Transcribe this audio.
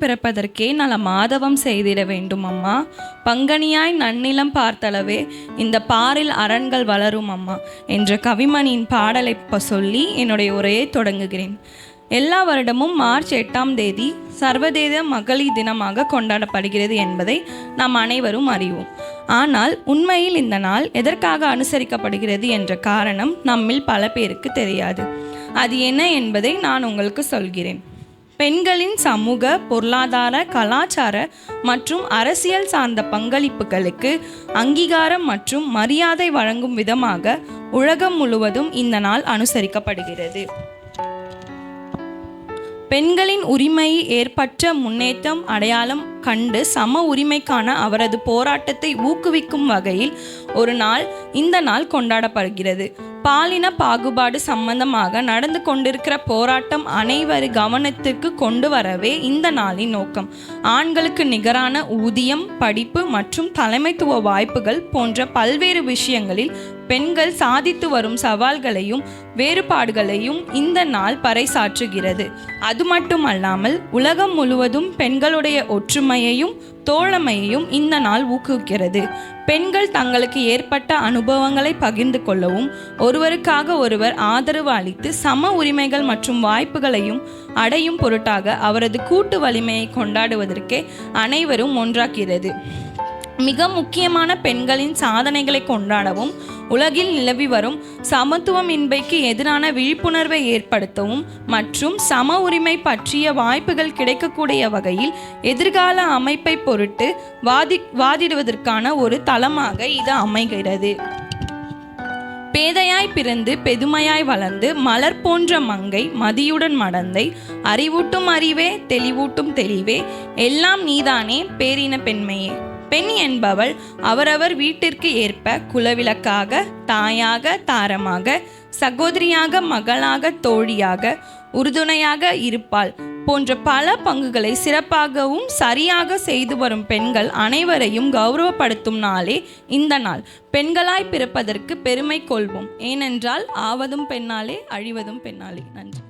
பிறப்பதற்கே நல மாதவம் செய்திட வேண்டும் அம்மா. பங்கனியாய் நன்னிலம் பார்த்தளவே இந்த பாரில் அரண்கள் வளரும் அம்மா என்ற கவிமணியின் பாடலை சொல்லி என்னுடைய உரையை தொடங்குகிறேன். எல்லா வருடமும் மார்ச் 8ஆம் தேதி சர்வதேச மகளிர் தினமாக கொண்டாடப்படுகிறது என்பதை நாம் அனைவரும் அறிவோம். ஆனால் உண்மையில் இந்த நாள் எதற்காக அனுசரிக்கப்படுகிறது என்ற காரணம் நம்மில் பல பேருக்கு தெரியாது. அது என்ன என்பதை நான் உங்களுக்கு சொல்கிறேன். பெண்களின் சமூக, பொருளாதார, கலாச்சார மற்றும் அரசியல் சார்ந்த பங்களிப்புகளுக்கு அங்கீகாரம் மற்றும் மரியாதை வழங்கும் விதமாக உலகம் முழுவதும் இந்த நாள் அனுசரிக்கப்படுகிறது. பெண்களின் உரிமை ஏற்பட்ட முன்னேற்றம் அடையாளம் கண்டு சம உரிமைக்கான அவரது போராட்டத்தை ஊக்குவிக்கும் வகையில் ஒரு நாள் இந்த நாள் கொண்டாடப்படுகிறது. பாலின பாகுபாடு சம்பந்தமாக நடந்து கொண்டிருக்கிற போராட்டம் அனைவரும் கவனத்திற்கு கொண்டு வரவே இந்த நாளின் நோக்கம். ஆண்களுக்கு நிகரான ஊதியம், படிப்பு மற்றும் தலைமைத்துவ வாய்ப்புகள் போன்ற பல்வேறு விஷயங்களில் பெண்கள் சாதித்து வரும் சவால்களையும் வேறுபாடுகளையும் இந்த நாள் பறைசாற்றுகிறது. அது மட்டுமல்லாமல் உலகம் முழுவதும் பெண்களுடைய ஒற்றுமையையும் தோழமையையும் இந்த நாள் ஊக்குவிக்கிறது. பெண்கள் தங்களுக்கு ஏற்பட்ட அனுபவங்களை பகிர்ந்து கொள்ளவும் ஒருவருக்காக ஒருவர் ஆதரவு அளித்து சம உரிமைகள் மற்றும் வாய்ப்புகளையும் அடையும் பொருட்டாக அவரது கூட்டு வலிமையை கொண்டாடுவதற்கே அனைவரும் ஒன்றாகிறது. மிக முக்கியமான பெண்களின் சாதனைகளை கொண்டாடவும் உலகில் நிலவி வரும் சமத்துவமின்மைக்கு எதிரான விழிப்புணர்வை ஏற்படுத்தவும் மற்றும் சம உரிமை பற்றிய வாய்ப்புகள் கிடைக்கக்கூடிய வகையில் எதிர்கால அமைப்பை பொருட்டு வாதிடுவதற்கான ஒரு தளமாக இது அமைகிறது. பேதையாய் பிறந்து பெதுமையாய் வளர்ந்து மலர் போன்ற மங்கை மதியுடன் மடந்தை அறிவூட்டும் அறிவே தெளிவூட்டும் தெளிவே எல்லாம் நீதானே பேரின பெண்மையே. பெண் என்பவள் அவரவர் வீட்டிற்கு ஏற்ப குலவிளக்காக, தாயாக, தாரமாக, சகோதரியாக, மகளாக, தோழியாக, உறுதுணையாக இருப்பாள் போன்ற பல பங்குகளை சிறப்பாகவும் சரியாக செய்து வரும் பெண்கள் அனைவரையும் கௌரவப்படுத்தும் நாளே இந்த நாள். பெண்களாய் பிறப்பதற்கு பெருமை கொள்வோம். ஏனென்றால் ஆவதும் பெண்ணாலே அழிவதும் பெண்ணாலே. நன்றி.